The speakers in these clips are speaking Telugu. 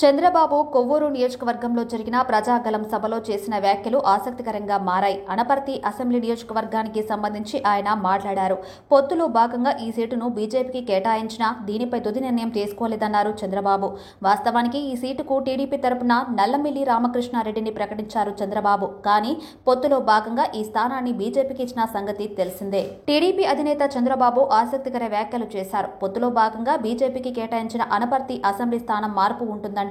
చంద్రబాబు కొవ్వూరు నియోజకవర్గంలో జరిగిన ప్రజాగలం సభలో చేసిన వ్యాఖ్యలు ఆసక్తికరంగా మారాయి. అనపర్తి అసెంబ్లీ నియోజకవర్గానికి సంబంధించి ఆయన మాట్లాడారు. పొత్తులో భాగంగా ఈ సీటును బీజేపీకి కేటాయించినా దీనిపై తుది నిర్ణయం తీసుకోలేదన్నారు చంద్రబాబు. వాస్తవానికి ఈ సీటుకు టీడీపీ తరపున నల్లమిల్లి రామకృష్ణారెడ్డిని ప్రకటించారు చంద్రబాబు. కానీ పొత్తులో భాగంగా ఈ స్థానాన్ని బీజేపీకి ఇచ్చిన సంగతి తెలిసిందే. టీడీపీ అధినేత చంద్రబాబు ఆసక్తికర వ్యాఖ్యలు చేశారు. పొత్తులో భాగంగా బీజేపీకి కేటాయించిన అనపర్తి అసెంబ్లీ స్థానం మార్పు ఉంటుందంటూ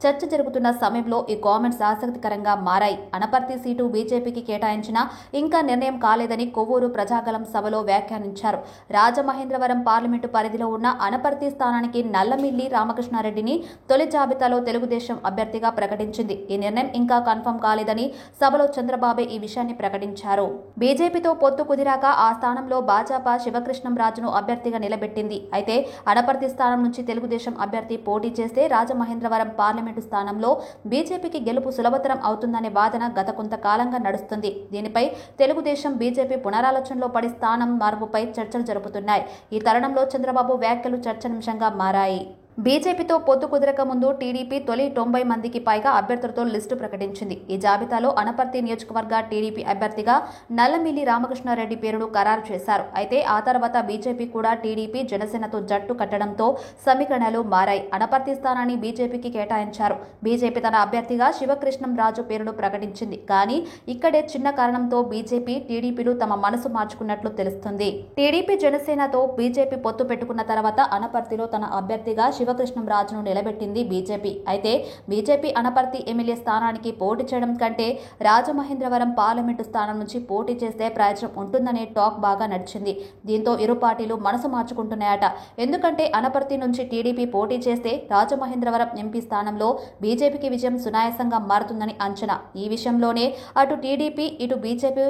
చర్చ జరుగుతున్న సమయంలో ఈ కామెంట్స్ ఆసక్తికరంగా మారాయి. అనపర్తి సీటు బీజేపీకి కేటాయించినా ఇంకా నిర్ణయం కాలేదని కొవ్వూరు ప్రజాగలం సభలో వ్యాఖ్యానించారు. రాజమహేంద్రవరం పార్లమెంటు పరిధిలో ఉన్న అనపర్తి స్థానానికి నల్లమిల్లి రామకృష్ణారెడ్డిని తొలి జాబితాలో తెలుగుదేశం అభ్యర్థిగా ప్రకటించింది. ఈ నిర్ణయం ఇంకా కన్ఫర్మ్ కాలేదని సభలో చంద్రబాబు ఈ విషయాన్ని ప్రకటించారు. బీజేపీతో పొత్తు కుదిరాక ఆ స్థానంలో భాజపా శివకృష్ణంరాజును అభ్యర్థిగా నిలబెట్టింది. అయితే అనపర్తి స్థానం నుంచి తెలుగుదేశం అభ్యర్థి పోటీ చేస్తే రాజమహేంద్రవరం పార్లమెంటు స్థానంలో బీజేపీకి గెలుపు సులభతరం అవుతుందనే వాదన గత కొంతకాలంగా నడుస్తుంది. దీనిపై తెలుగుదేశం బీజేపీ పునరాలోచనలో పడి స్థానం మార్పుపై చర్చలు జరుపుతున్నాయి. ఈ తరుణంలో చంద్రబాబు వ్యాఖ్యలు చర్చనీయాంశంగా మారాయి. బీజేపీతో పొత్తు కుదరక ముందు టీడీపీ తొలి 90 మందికి పైగా అభ్యర్థులతో లిస్టు ప్రకటించింది. ఈ జాబితాలో అనపర్తి నియోజకవర్గ టీడీపీ అభ్యర్థిగా నల్లమిల్లి రామకృష్ణారెడ్డి పేరును ఖరారు చేశారు. అయితే ఆ తర్వాత బీజేపీ కూడా టీడీపీ జనసేనతో జట్టు కట్టడంతో సమీకరణలు మారాయి. అనపర్తి స్థానాన్ని బీజేపీకి కేటాయించారు. బీజేపీ తన అభ్యర్థిగా శివకృష్ణంరాజు పేరును ప్రకటించింది. కానీ ఇక్కడే చిన్న కారణంతో బీజేపీ టీడీపీలు తమ మనసు మార్చుకున్నట్లు తెలుస్తుంది. టీడీపీ జనసేనతో బీజేపీ పొత్తు పెట్టుకున్న తర్వాత అనపర్తిలో తన అభ్యర్థిగా శివకృష్ణంరాజును నిలబెట్టింది బీజేపీ. అయితే బీజేపీ అనపర్తి ఎమ్మెల్యే స్థానానికి పోటీ చేయడం కంటే రాజమహేంద్రవరం పార్లమెంటు స్థానం నుంచి పోటీ చేస్తే ప్రయోజనం ఉంటుందనే టాక్ బాగా నడిచింది. దీంతో ఇరు పార్టీలు మనసు మార్చుకుంటున్నాయట. ఎందుకంటే అనపర్తి నుంచి టీడీపీ పోటీ చేస్తే రాజమహేంద్రవరం ఎంపీ స్థానంలో బీజేపీకి విజయం సునాయాసంగా మారుతుందని అంచనా. ఈ విషయంలోనే అటు టీడీపీ ఇటు బీజేపీ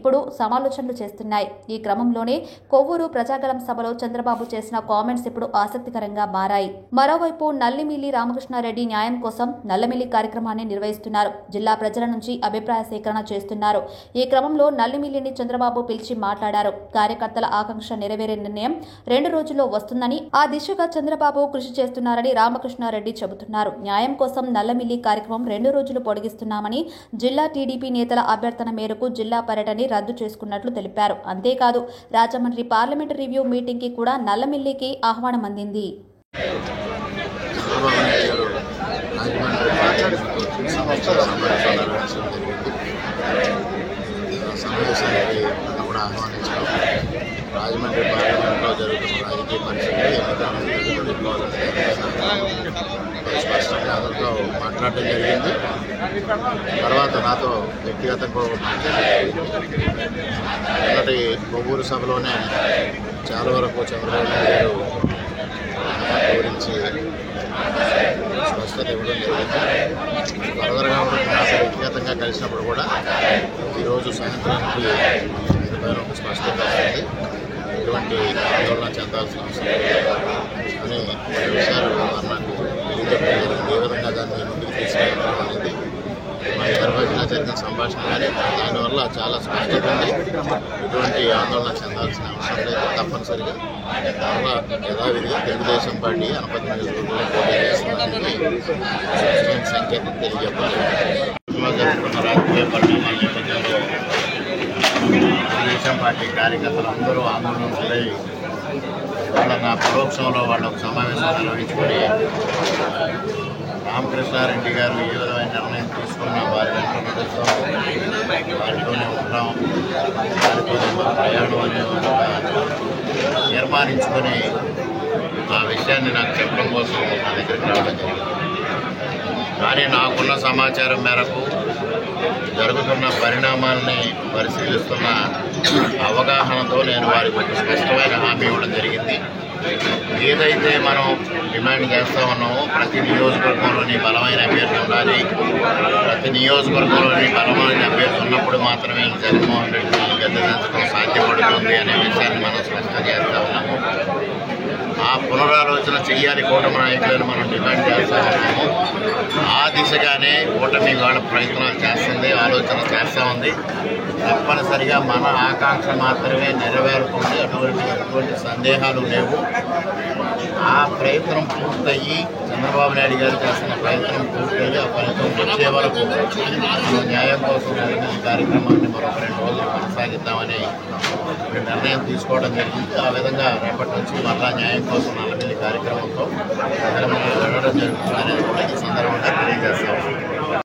ఇప్పుడు సమాలోచనలు చేస్తున్నాయి. ఈ క్రమంలోనే కొవ్వూరు ప్రజాగలం సభలో చంద్రబాబు చేసిన కామెంట్స్ ఇప్పుడు ఆసక్తికరంగా మారాయి. మరోవైపు నల్లిమిల్లి రామకృష్ణారెడ్డి న్యాయం కోసం నల్లమిల్లి కార్యక్రమాన్ని నిర్వహిస్తున్నారు. జిల్లా ప్రజల నుంచి అభిప్రాయ సేకరణ చేస్తున్నారు. ఈ క్రమంలో నల్లిమిల్లిని చంద్రబాబు పిలిచి మాట్లాడారు. కార్యకర్తల ఆకాంక్ష నెరవేరే నిర్ణయం 2 రోజుల్లో వస్తుందని, ఆ దిశగా చంద్రబాబు కృషి చేస్తున్నారని రామకృష్ణారెడ్డి చెబుతున్నారు. న్యాయం కోసం నల్లమిల్లి కార్యక్రమం 2 రోజులు పొడిగిస్తున్నామని, జిల్లా టీడీపీ నేతల అభ్యర్థన మేరకు జిల్లా పర్యటనని రద్దు చేసుకున్నట్లు తెలిపారు. అంతేకాదు రాజమండ్రి పార్లమెంటు రివ్యూ మీటింగ్ కి కూడా నల్లమిల్లికి ఆహ్వానం అందింది. రాజమండ్రి పార్లమెంట్లో జరుగుతున్న రాజకీయ పరిస్థితులు స్పష్టంగా అందరితో మాట్లాడటం జరిగింది. తర్వాత నాతో వ్యక్తిగతంగా మొన్నటి కొవ్వూరు సభలోనే చాలా వరకు చంద్రబాబు నాయుడు గారు గురించి స్పష్టత ఇవ్వడం జరిగింది. ఫర్దర్గా నాతో వ్యక్తిగతంగా కలిసినప్పుడు కూడా ఈరోజు సాయంత్రానికి దీనిపైన ఒక స్పష్టత వస్తుంది. ఎటువంటి ఆందోళన చెందాల్సిన అవసరం అని కొన్ని విషయాలు నాకు తెలియజెప్పడం జరిగింది. ఏ విధంగా దాన్ని ముందుకు తీసుకెళ్ళడం అనేది మా ఇద్దరి మధ్యన జరిగిన సంభాషణ. కానీ దానివల్ల చాలా స్పష్టత ఉంది. ఎటువంటి ఆందోళన చెందాల్సిన అవసరం లేదు. తప్పనిసరిగా చాలా యథావిధిగా తెలుగుదేశం పార్టీ అనపర్తి నియోజకవర్గంలో పోటీ చేస్తుందని స్పష్టమైన సంకేతం తెలియజెప్పాలి. జరుగుతున్న రాజకీయ పరిణామాల నేపథ్యంలో తెలుగుదేశం పార్టీ కార్యకర్తలు అందరూ ఆందోళన గురై వాళ్ళ పరోక్షంలో వాళ్ళ ఒక సమావేశం నిర్వహించుకొని రామకృష్ణారెడ్డి గారు ఏ విధమైన నిర్ణయం తీసుకున్నా వారి వెంట నడుస్తాం, వారితోనే ఉంటాం, వారితోనే మా ప్రయాణం అనే తీర్మానించుకొని ఆ విషయాన్ని నాకు చెప్పడం కోసం నా దగ్గరికి రావడం జరిగింది. కానీ నాకున్న సమాచారం మేరకు జరుగుతున్న పరిణామాలని పరిశీలిస్తున్న అవగాహనతో నేను వారికి ఒక స్పష్టమైన హామీ ఇవ్వడం జరిగింది. ఏదైతే మనం డిమాండ్ చేస్తూ ఉన్నామో ప్రతి నియోజకవర్గంలోని బలమైన అభ్యర్థి ఉండాలి, ప్రతి నియోజకవర్గంలోని బలమైన అభ్యర్థి ఉన్నప్పుడు మాత్రమే జగన్మోహన్ రెడ్డిని గద్దెదించడం సాధ్యపడుతుంది అనే విషయాన్ని మనం స్పష్టం చేస్తూ ఉన్నాము. ఆ పునరాలోచన చేయాలి కూటమి నాయకులను మనం డిమాండ్ చేస్తూ ఉన్నాము. ఆ దిశగానే కూటమి వాళ్ళ ప్రయత్నాలు చేస్తుంది, ఆలోచన చేస్తూ ఉంది. తప్పనిసరిగా మన ఆకాంక్ష మాత్రమే నెరవేరుతుంది, అటువంటి సందేహాలు లేవు. ఆ ప్రయత్నం పూర్తయ్యి చంద్రబాబు నాయుడు గారు చేస్తున్న ప్రయత్నం పూర్తయ్యి ఆ ఫలితం వచ్చే వరకు మనం న్యాయం కోసం జరిగిన ఈ కార్యక్రమాన్ని మరొక 2 రోజులు కొనసాగిద్దామని ఇప్పుడు నిర్ణయం తీసుకోవడం జరిగింది. ఆ విధంగా రేపటి నుంచి మరలా న్యాయం కోసం నల్లమిల్లి కార్యక్రమంతో ప్రజల ముందు వెళ్ళడం జరుగుతుందనేది కూడా ఈ సందర్భంగా తెలియజేస్తాం.